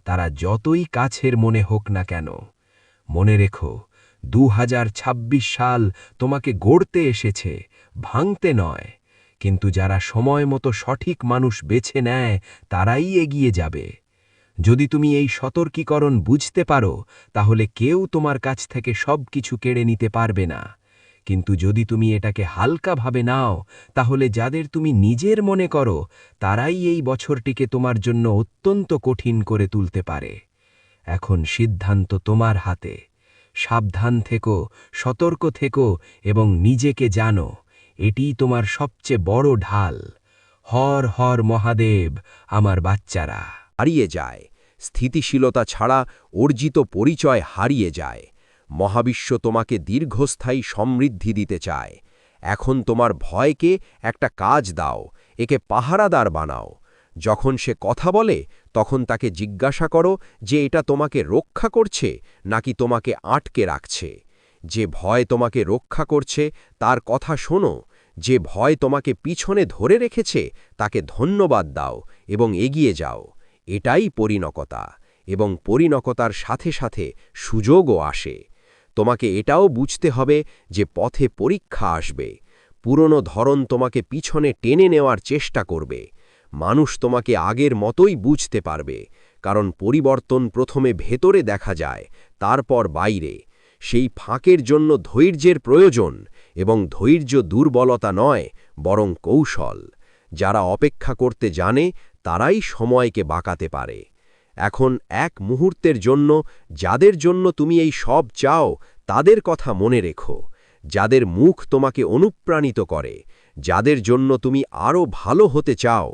[SPEAKER 5] তারা যতই কাছের মনে হোক না কেন। মনে রেখো, 2026 সাল তোমাকে গড়তে এসেছে, ভাঙতে নয়। কিন্তু যারা সময় মতো সঠিক মানুষ বেছে নেয় তারাই এগিয়ে যাবে। যদি তুমি এই সতর্কীকরণ বুঝতে পারো, তাহলে কেউ তোমার কাছ থেকে সব কিছু কেড়ে নিতে পারবে না। কিন্তু যদি তুমি এটাকে হালকাভাবে নাও, তাহলে যাদের তুমি নিজের মনে করো তারাই এই বছরটিকে তোমার জন্য অত্যন্ত কঠিন করে তুলতে পারে। এখন সিদ্ধান্ত তোমার হাতে। সাবধান থেকো, সতর্ক থেকো এবং নিজেকে জানো, এটিই তোমার সবচেয়ে বড় ঢাল। হর হর মহাদেব, আমার বাচ্চারা।
[SPEAKER 3] হারিয়ে যায়, স্থিতিশীলতা ছাড়া অর্জিত পরিচয় হারিয়ে যায়। মহাবিশ্ব তোমাকে দীর্ঘস্থায়ী সমৃদ্ধি দিতে চায়। এখন তোমার ভয়কে একটা কাজ দাও, একে পাহারাদার বানাও। যখন সে কথা বলে তখন তাকে জিজ্ঞাসা করো যে এটা তোমাকে রক্ষা করছে নাকি তোমাকে আটকে রাখছে। যে ভয় তোমাকে রক্ষা করছে তার কথা শোনো, যে ভয় তোমাকে পিছনে ধরে রেখেছে তাকে ধন্যবাদ দাও এবং এগিয়ে যাও। এটাই পরিণকতা, এবং পরিণকতার সাথে সাথে সুযোগও আসে। তোমাকে এটাও বুঝতে হবে যে পথে পরীক্ষা আসবে। পুরনো ধরন তোমাকে পিছনে টেনে নেওয়ার চেষ্টা করবে। মানুষ তোমাকে আগের মতোই বুঝতে পারবে, কারণ পরিবর্তন প্রথমে ভেতরে দেখা যায়, তারপর বাইরে। সেই ফাঁকের জন্য ধৈর্যের প্রয়োজন, এবং ধৈর্য দুর্বলতা নয়, বরং কৌশল। যারা অপেক্ষা করতে জানে তারাই সময়কে বাঁকাতে পারে। এখন এক মুহূর্তের জন্য যাদের জন্য তুমি এই সব চাও তাদের কথা মনে রেখো। যাদের মুখ তোমাকে অনুপ্রাণিত করে, যাদের জন্য তুমি আরও ভালো হতে চাও,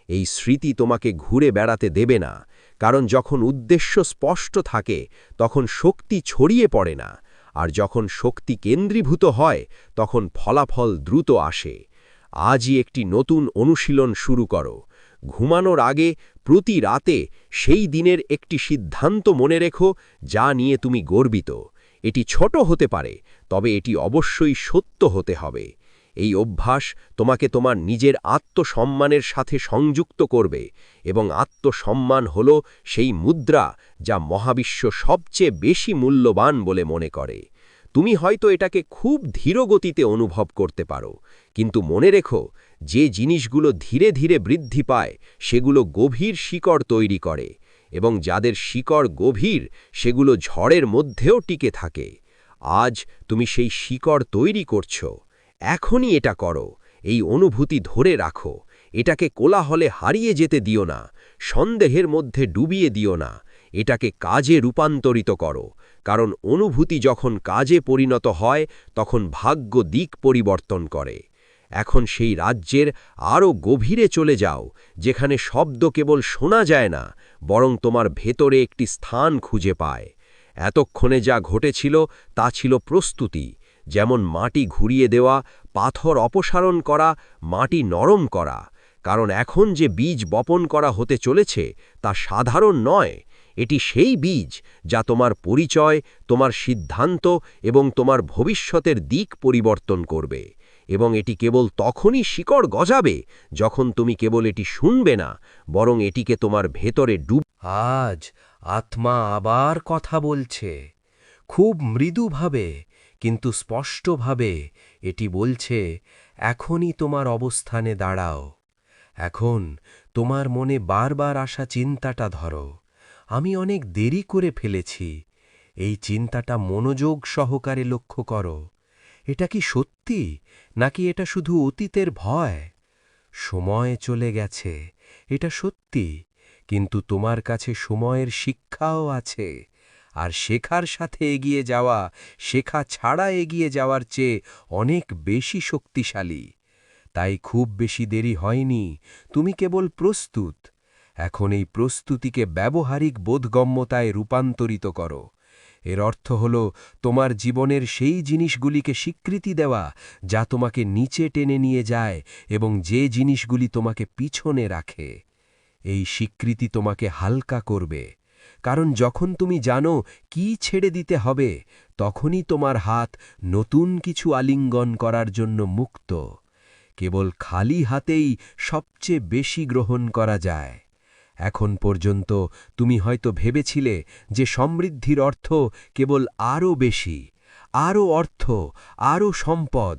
[SPEAKER 3] এই স্মৃতি তোমাকে ঘুরে বেড়াতে দেবে না। কারণ যখন উদ্দেশ্য স্পষ্ট থাকে তখন শক্তি ছড়িয়ে পড়ে না, আর যখন শক্তি কেন্দ্রীভূত হয় তখন ফলাফল দ্রুত আসে। আজই একটি নতুন অনুশীলন শুরু করো। ঘুমানোর আগে প্রতি রাতে সেই দিনের একটি সিদ্ধান্ত মনে রেখো যা নিয়ে তুমি গর্বিত। এটি ছোট হতে পারে, তবে এটি অবশ্যই সত্য হতে হবে। এই অভ্যাস তোমাকে তোমার নিজের আত্মসম্মানের সাথে সংযুক্ত করবে, এবং আত্মসম্মান হল সেই মুদ্রা যা মহাবিশ্ব সবচেয়ে বেশি মূল্যবান বলে মনে করে। তুমি হয়তো এটাকে খুব ধীরগতিতে অনুভব করতে পারো, কিন্তু মনে রেখো, যে জিনিসগুলো ধীরে ধীরে বৃদ্ধি পায় সেগুলো গভীর শিকড় তৈরি করে, এবং যাদের শিকড় গভীর সেগুলো ঝড়ের মধ্যেও টিকে থাকে। আজ তুমি সেই শিকড় তৈরি করছো। এখনই এটা করো, এই অনুভূতি ধরে রাখো, এটাকে কোলাহলে হারিয়ে যেতে দিও না, সন্দেহের মধ্যে ডুবিয়ে দিও না, এটাকে কাজে রূপান্তরিত করো, কারণ অনুভূতি যখন কাজে পরিণত হয় তখন ভাগ্য দিক পরিবর্তন করে। এখন সেই রাজ্যের আরও গভীরে চলে যাও, যেখানে শব্দ কেবল শোনা যায় না, বরং তোমার ভেতরে একটি স্থান খুঁজে পায়। এতক্ষণে যা ঘটেছিল তা ছিল প্রস্তুতি, যেমন মাটি ঘুরিয়ে দেওয়া, পাথর অপসারণ করা, মাটি নরম করা। কারণ এখন যে বীজ বপন করা হতে চলেছে তা সাধারণ নয়, এটি সেই বীজ যা তোমার পরিচয়, তোমার সিদ্ধান্ত এবং তোমার ভবিষ্যতের দিক পরিবর্তন করবে। এবং এটি কেবল তখনই শিকড় গজাবে যখন তুমি কেবল এটি শুনবে না, বরং এটিকে তোমার ভেতরে
[SPEAKER 5] আজ আত্মা আবার কথা বলছে, খুব মৃদুভাবে কিন্তু স্পষ্টভাবে এটি বলছে, এখনই তোমার অবস্থানে দাঁড়াও। এখন তোমার মনে বারবার আসা চিন্তাটা ধরো, আমি অনেক দেরি করে ফেলেছি। এই চিন্তাটা মনোযোগ সহকারে লক্ষ্য করো। এটা কি সত্যি, নাকি এটা শুধু অতীতের ভয়? সময় চলে গেছে, এটা সত্যি, কিন্তু তোমার কাছে সময়ের শিক্ষাও আছে। আর শেখার সাথে এগিয়ে যাওয়া, শেখা ছাড়া এগিয়ে যাওয়ার চেয়ে অনেক বেশি শক্তিশালী। তাই খুব বেশি দেরি হয়নি, তুমি কেবল প্রস্তুত। এখন এই প্রস্তুতিকে ব্যবহারিক বোধগম্যতায় রূপান্তরিত করো। এর অর্থ হল তোমার জীবনের সেই জিনিসগুলিকে স্বীকৃতি দেওয়া যা তোমাকে নিচে টেনে নিয়ে যায় এবং যে জিনিসগুলি তোমাকে পিছনে রাখে। এই স্বীকৃতি তোমাকে হালকা করবে, কারণ যখন তুমি জানো কি ছেড়ে দিতে হবে, তখনই তোমার হাত নতুন কিছু আলিঙ্গন করার জন্য মুক্ত। কেবল খালি হাতেই সবচেয়ে বেশি গ্রহণ করা যায়। এখন পর্যন্ত তুমি হয়তো ভেবেছিলে যে সমৃদ্ধির অর্থ কেবল আরও বেশি, আরও অর্থ, আরও সম্পদ,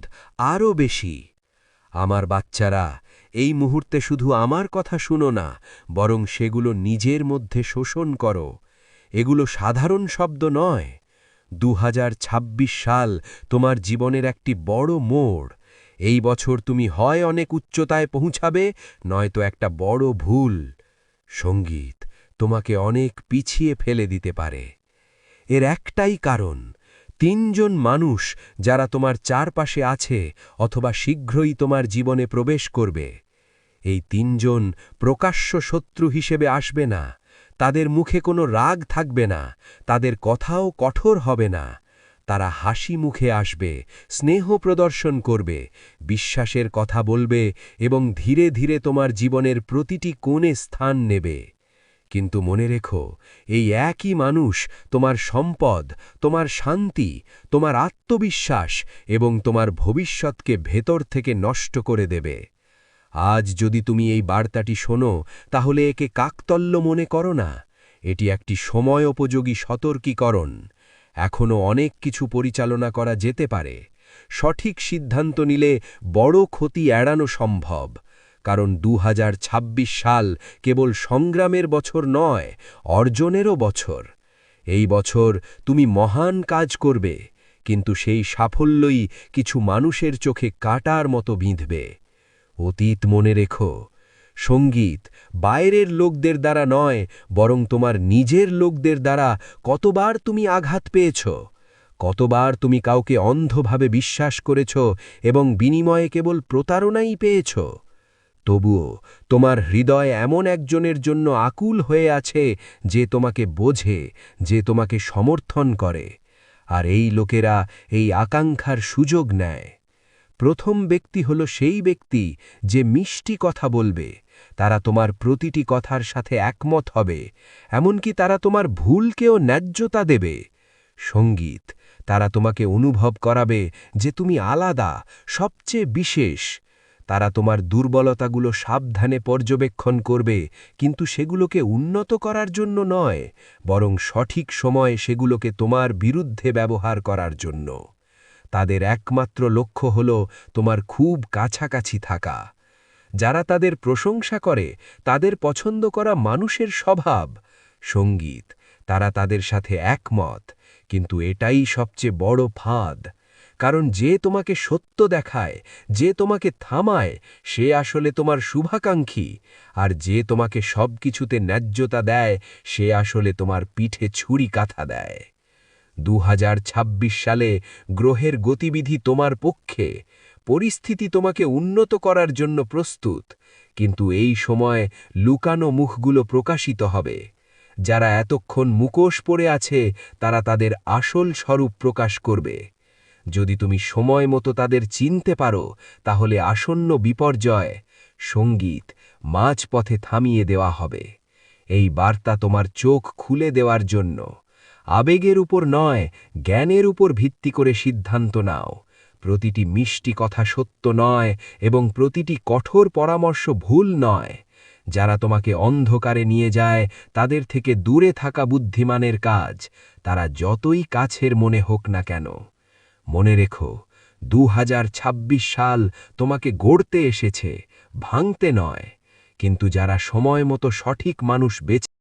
[SPEAKER 5] আরও বেশি। আমার বাচ্চারা, এই মুহূর্তে শুধু আমার কথা শুনো না, বরং সেগুলো নিজের মধ্যে শোষণ করো। এগুলো সাধারণ শব্দ নয়। 2026 সাল তোমার জীবনের একটি বড় মোড়। এই বছর তুমি হয় অনেক উচ্চতায় পৌঁছাবে, নয়তো একটা বড় ভুল। সঙ্গীত তোমাকে অনেক পিছিয়ে ফেলে দিতে পারে। এর একটাই কারণ, 3 জন মানুষ যারা তোমার চারপাশে আছে অথবা শীঘ্রই তোমার জীবনে প্রবেশ করবে। এই 3 জন প্রকাশ্য শত্রু হিসেবে আসবে না, তাদের মুখে কোনো রাগ থাকবে না, তাদের কথাও কঠোর হবে না। তারা হাসি মুখে আসবে, স্নেহ প্রদর্শন করবে, বিশ্বাসের কথা বলবে এবং ধীরে ধীরে তোমার জীবনের প্রতিটি কোণে স্থান নেবে। কিন্তু মনে রেখো, এই একই মানুষ তোমার সম্পদ, তোমার শান্তি, তোমার আত্মবিশ্বাস এবং তোমার ভবিষ্যৎকে ভেতর থেকে নষ্ট করে দেবে। আজ যদি তুমি এই বার্তাটি শোনো, তাহলে একে কাকতল্য মনে করো না। এটি একটি সময়োপযোগী সতর্কীকরণ। এখনও অনেক কিছু পরিচালনা করা যেতে পারে। সঠিক সিদ্ধান্ত নিলে বড় ক্ষতি এড়ানো সম্ভব। কারণ 2026 সাল কেবল সংগ্রামের বছর নয়, অর্জনেরও বছর। এই বছর তুমি মহান কাজ করবে, কিন্তু সেই সাফল্যই কিছু মানুষের চোখে কাঁটার মতো বিঁধবে। অতীত মনে রেখো। সঙ্গীত বাইরের লোকদের দ্বারা নয়, বরং তোমার নিজের লোকদের দ্বারা কতবার তুমি আঘাত পেয়েছ, কতবার তুমি কাউকে অন্ধভাবে বিশ্বাস করেছ এবং বিনিময়ে কেবল প্রতারণাই পেয়েছ। তবুও তোমার হৃদয় এমন একজনের জন্য আকুল হয়ে আছে যে তোমাকে বোঝে, যে তোমাকে সমর্থন করে। আর এই লোকেরা এই আকাঙ্ক্ষার সুযোগ নেয়। প্রথম ব্যক্তি হল সেই ব্যক্তি যে মিষ্টি কথা বলবে। তারা তোমার প্রতিটি কথার সাথে একমত হবে, এমনকি তারা তোমার ভুলকেও ন্যায্যতা দেবে। সঙ্গীত তারা তোমাকে অনুভব করাবে যে তুমি আলাদা, সবচেয়ে বিশেষ। তারা তোমার দুর্বলতাগুলো সাবধানে পর্যবেক্ষণ করবে, কিন্তু সেগুলোকে উন্নত করার জন্য নয়, বরং সঠিক সময়ে সেগুলোকে তোমার বিরুদ্ধে ব্যবহার করার জন্য। তাদের একমাত্র লক্ষ্য হল তোমার খুব কাছাকাছি থাকা। যারা তাদের প্রশংসা করে তাদের পছন্দ করা মানুষের স্বভাব। সঙ্গীত তারা তাদের সাথে একমত, কিন্তু এটাই সবচেয়ে বড় ফাঁদ। কারণ যে তোমাকে সত্য দেখায়, যে তোমাকে থামায়, সে আসলে তোমার শুভাকাঙ্ক্ষী, আর যে তোমাকে সবকিছুতে ন্যায্যতা দেয়, সে আসলে তোমার পিঠে ছুরি কাঁথা দেয়। 2026 সালে গ্রহের গতিবিধি তোমার পক্ষে, পরিস্থিতি তোমাকে উন্নত করার জন্য প্রস্তুত, কিন্তু এই সময় লুকানো মুখগুলো প্রকাশিত হবে। যারা এতক্ষণ মুখোশ পরে আছে তারা তাদের আসল স্বরূপ প্রকাশ করবে। যদি তুমি সময় মতো তাদের চিনতে পারো, তাহলে আসন্ন বিপর্যয়, সঙ্গীত, মাঝপথে থামিয়ে দেওয়া হবে। এই বার্তা তোমার চোখ খুলে দেওয়ার জন্য। আবেগের উপর নয়, জ্ঞানের উপর ভিত্তি করে সিদ্ধান্ত নাও। প্রতিটি মিষ্টি কথা সত্য নয় এবং প্রতিটি কঠোর পরামর্শ ভুল নয়। যারা তোমাকে অন্ধকারে নিয়ে যায় তাদের থেকে দূরে থাকা বুদ্ধিমানের কাজ, তারা যতই কাছের মনে হোক না কেন। মনে রেখো, 2026 সাল তোমাকে গড়তে এসেছে, ভাঙতে নয়। কিন্তু যারা সময় মতো সঠিক মানুষ বেছে